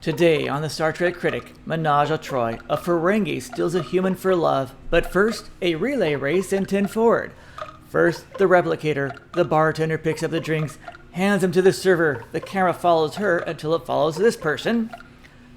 Today on the Star Trek Critic, Menage a Troi, a Ferengi steals a human for love, but first, a relay race in 10 forward. First, the replicator. The bartender picks up the drinks, hands them to the server. The camera follows her until it follows this person,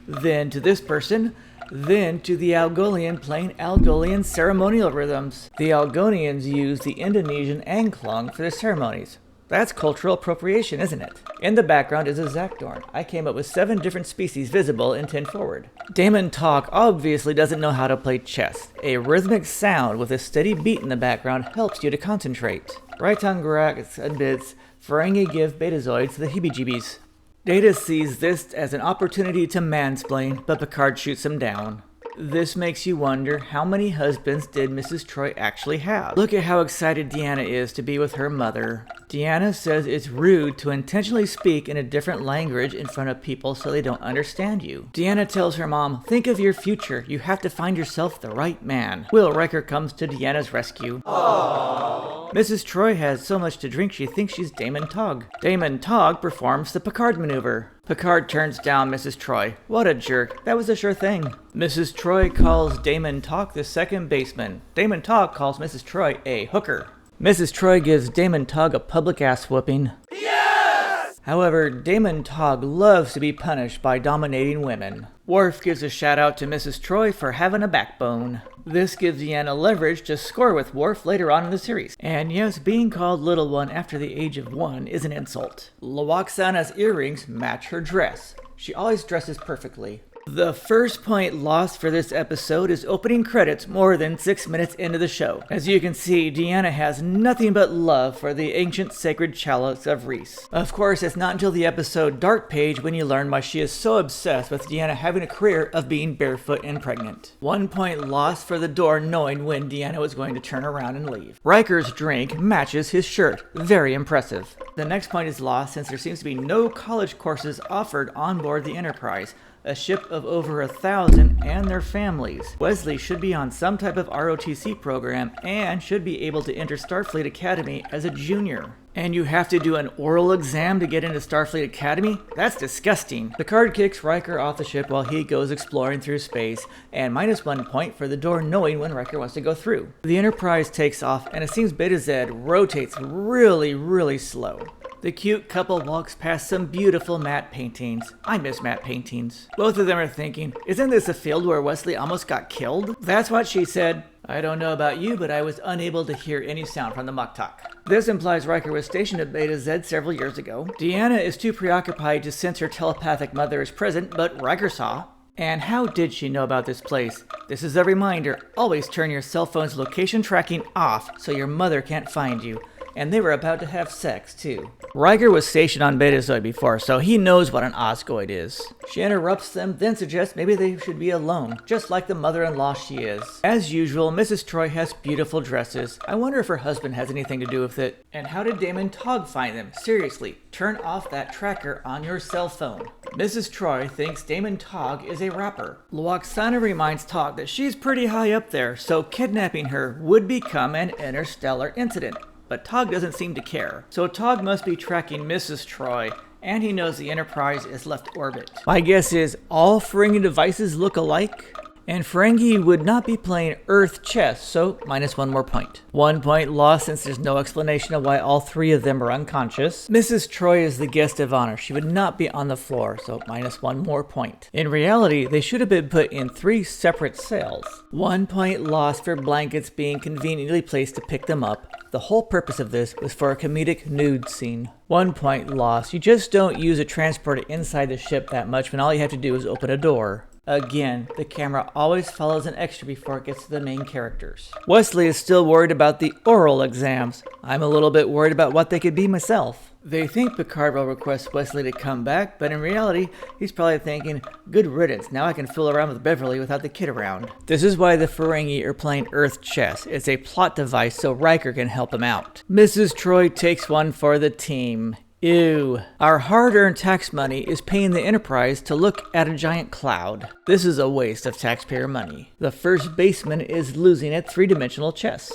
then to this person, then to the Algolian playing Algolian ceremonial rhythms. The Algonians use the Indonesian angklung for their ceremonies. That's cultural appropriation, isn't it? In the background is a Zakdorn. I came up with 7 different species visible in 10 forward. Damon Talk obviously doesn't know how to play chess. A rhythmic sound with a steady beat in the background helps you to concentrate. Raitangrax admits Ferengi give Betazoids the heebie-jeebies. Data sees this as an opportunity to mansplain, but Picard shoots him down. This makes you wonder, how many husbands did Mrs. Troi actually have? Look at how excited Deanna is to be with her mother. Deanna says it's rude to intentionally speak in a different language in front of people so they don't understand you. Deanna tells her mom, think of your future. You have to find yourself the right man. Will Riker comes to Deanna's rescue. Aww. Mrs. Troi has so much to drink she thinks she's Damon Togg. Damon Togg performs the Picard maneuver. Picard turns down Mrs. Troi. What a jerk. That was a sure thing. Mrs. Troi calls Damon Togg the second baseman. Damon Togg calls Mrs. Troi a hooker. Mrs. Troi gives Damon Togg a public ass whooping. Yes! However, Damon Togg loves to be punished by dominating women. Worf gives a shout out to Mrs. Troi for having a backbone. This gives Deanna leverage to score with Worf later on in the series. And yes, being called Little One after the age of 1 is an insult. Lwaxana's earrings match her dress. She always dresses perfectly. The first point lost for this episode is opening credits more than 6 minutes into the show. As you can see, Deanna has nothing but love for the ancient sacred chalice of Reese. Of course, it's not until the episode Dark Page when you learn why she is so obsessed with Deanna having a career of being barefoot and pregnant. 1 point lost for the door knowing when Deanna was going to turn around and leave. Riker's drink matches his shirt. Very impressive. The next point is lost since there seems to be no college courses offered on board the Enterprise, a ship of over 1,000 and their families. Wesley should be on some type of ROTC program and should be able to enter Starfleet Academy as a junior. And you have to do an oral exam to get into Starfleet Academy? That's disgusting. Picard kicks Riker off the ship while he goes exploring through space, and -1 point for the door knowing when Riker wants to go through. The Enterprise takes off, and it seems Beta Z rotates really slow. The cute couple walks past some beautiful matte paintings. I miss matte paintings. Both of them are thinking, isn't this a field where Wesley almost got killed? That's what she said. I don't know about you, but I was unable to hear any sound from the Moktak. This implies Riker was stationed at Beta Z several years ago. Deanna is too preoccupied to sense her telepathic mother is present, but Riker saw. And how did she know about this place? This is a reminder, always turn your cell phone's location tracking off so your mother can't find you. And they were about to have sex, too. Riker was stationed on Betazoid before, so he knows what an Osgoid is. She interrupts them, then suggests maybe they should be alone, just like the mother-in-law she is. As usual, Mrs. Troi has beautiful dresses. I wonder if her husband has anything to do with it. And how did Damon Togg find them? Seriously, turn off that tracker on your cell phone. Mrs. Troi thinks Damon Togg is a rapper. Lwaxana reminds Togg that she's pretty high up there, so kidnapping her would become an interstellar incident. But Togg doesn't seem to care. So Togg must be tracking Mrs. Troi, and he knows the Enterprise is left orbit. My guess is all Ferengi devices look alike, and Ferengi would not be playing Earth chess, so -1 more point. 1 point lost since there's no explanation of why all 3 of them are unconscious. Mrs. Troi is the guest of honor. She would not be on the floor, so -1 more point. In reality, they should have been put in 3 separate cells. 1 point lost for blankets being conveniently placed to pick them up. The whole purpose of this was for a comedic nude scene. 1 point lost. You just don't use a transporter inside the ship that much when all you have to do is open a door. Again, the camera always follows an extra before it gets to the main characters. Wesley is still worried about the oral exams. I'm a little bit worried about what they could be myself. They think Picard will request Wesley to come back, but in reality, he's probably thinking, good riddance, now I can fool around with Beverly without the kid around. This is why the Ferengi are playing Earth chess. It's a plot device so Riker can help him out. Mrs. Troi takes one for the team. Ew. Our hard-earned tax money is paying the Enterprise to look at a giant cloud. This is a waste of taxpayer money. The first baseman is losing at 3-dimensional chess.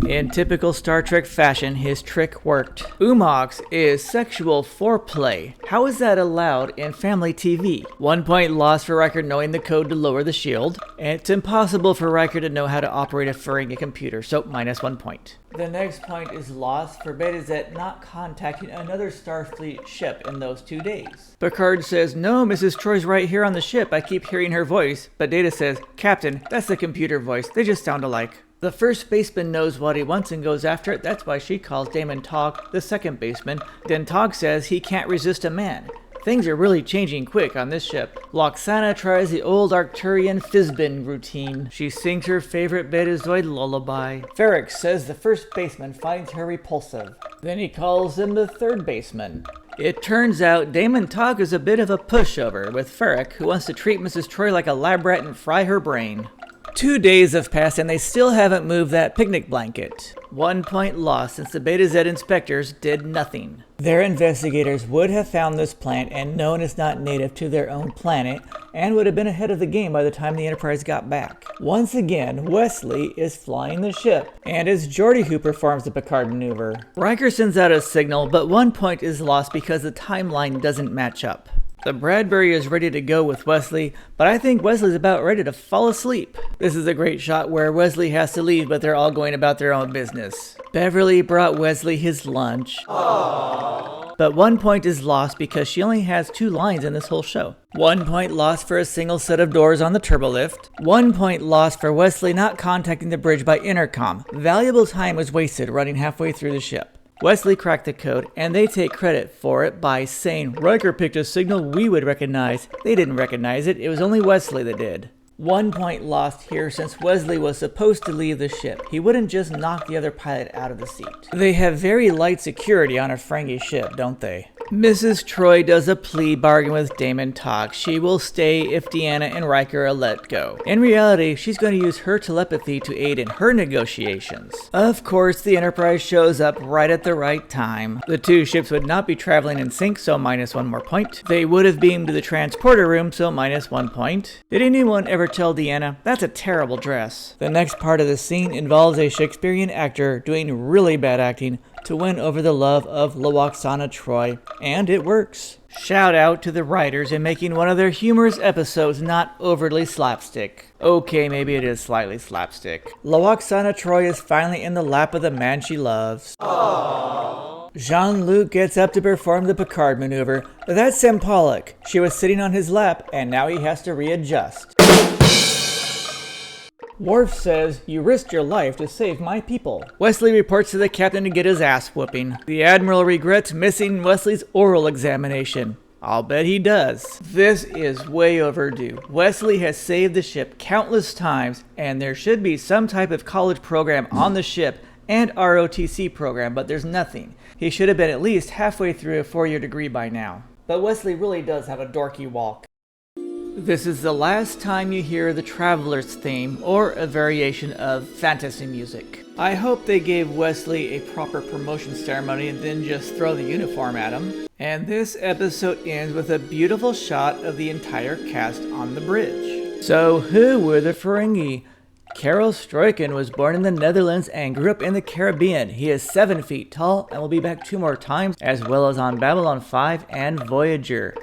In typical Star Trek fashion, his trick worked. Umox is sexual foreplay. How is that allowed in family TV? 1 point lost for Riker knowing the code to lower the shield. And it's impossible for Riker to know how to operate a Ferengi computer, so -1 point. The next point is lost for Betazet not contacting another Starfleet ship in those 2 days. Picard says, "No, Mrs. Troy's right here on the ship. I keep hearing her voice." But Data says, "Captain, that's the computer voice. They just sound alike." The first baseman knows what he wants and goes after it. That's why she calls Damon Tog the second baseman. Then Tog says he can't resist a man. Things are really changing quick on this ship. Lwaxana tries the old Arcturian Fizbin routine. She sings her favorite Betazoid lullaby. Ferric says the first baseman finds her repulsive. Then he calls him the third baseman. It turns out Damon Tog is a bit of a pushover with Ferric, who wants to treat Mrs. Troi like a lab rat and fry her brain. 2 days have passed and they still haven't moved that picnic blanket. 1 point lost since the Betazet inspectors did nothing. Their investigators would have found this plant and known it's not native to their own planet and would have been ahead of the game by the time the Enterprise got back. Once again, Wesley is flying the ship, and it's Geordi who performs the Picard maneuver. Riker sends out a signal, but 1 point is lost because the timeline doesn't match up. The Bradbury is ready to go with Wesley, but I think Wesley's about ready to fall asleep. This is a great shot where Wesley has to leave, but they're all going about their own business. Beverly brought Wesley his lunch. Aww. But 1 point is lost because she only has 2 lines in this whole show. 1 point lost for a single set of doors on the turbolift. 1 point lost for Wesley not contacting the bridge by intercom. Valuable time was wasted running halfway through the ship. Wesley cracked the code, and they take credit for it by saying Riker picked a signal we would recognize. They didn't recognize it, it was only Wesley that did. 1 point lost here since Wesley was supposed to leave the ship. He wouldn't just knock the other pilot out of the seat. They have very light security on a Ferengi ship, don't they? Mrs. Troi does a plea bargain with Damon Tog. She will stay if Deanna and Riker are let go. In reality, she's going to use her telepathy to aid in her negotiations. Of course, the Enterprise shows up right at the right time. The 2 ships would not be traveling in sync, so -1 more point. They would have beamed to the transporter room, so -1 point. Did anyone ever tell Deanna, "That's a terrible dress"? The next part of the scene involves a Shakespearean actor doing really bad acting to win over the love of Lwaxana Troi, and it works. Shout out to the writers in making one of their humorous episodes not overly slapstick. Okay, maybe it is slightly slapstick. Lwaxana Troi is finally in the lap of the man she loves. Aww. Jean-Luc gets up to perform the Picard maneuver. That's symbolic. She was sitting on his lap, and now he has to readjust. Worf says, "You risked your life to save my people." Wesley reports to the captain to get his ass whooping. The Admiral regrets missing Wesley's oral examination. I'll bet he does. This is way overdue. Wesley has saved the ship countless times, and there should be some type of college program on the ship and ROTC program, but there's nothing. He should have been at least halfway through a 4-year degree by now. But Wesley really does have a dorky walk. This is the last time you hear the Traveler's theme or a variation of fantasy music. I hope they gave Wesley a proper promotion ceremony and didn't just throw the uniform at him. And this episode ends with a beautiful shot of the entire cast on the bridge. So who were the Ferengi? Karel Struycken was born in the Netherlands and grew up in the Caribbean. He is 7 feet tall and will be back 2 more times, as well as on Babylon 5 and Voyager.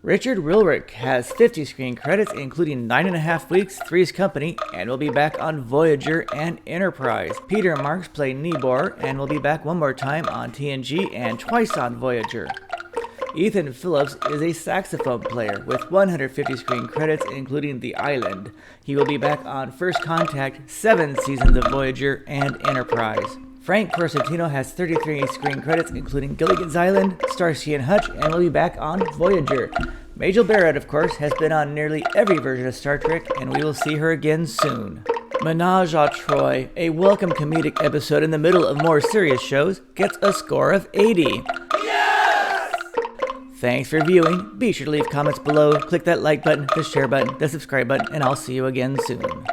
Richard Wilrick has 50 screen credits, including 9.5 Weeks, Three's Company, and will be back on Voyager and Enterprise. Peter Marks played Nibor and will be back 1 more time on TNG and twice on Voyager. Ethan Phillips is a saxophone player with 150 screen credits, including The Island. He will be back on First Contact, 7 seasons of Voyager and Enterprise. Frank Corsentino has 33 screen credits, including Gilligan's Island, Starsky and Hutch, and will be back on Voyager. Majel Barrett, of course, has been on nearly every version of Star Trek, and we will see her again soon. Menage a Troi, a welcome comedic episode in the middle of more serious shows, gets a score of 80. Yes! Thanks for viewing. Be sure to leave comments below, click that like button, the share button, the subscribe button, and I'll see you again soon.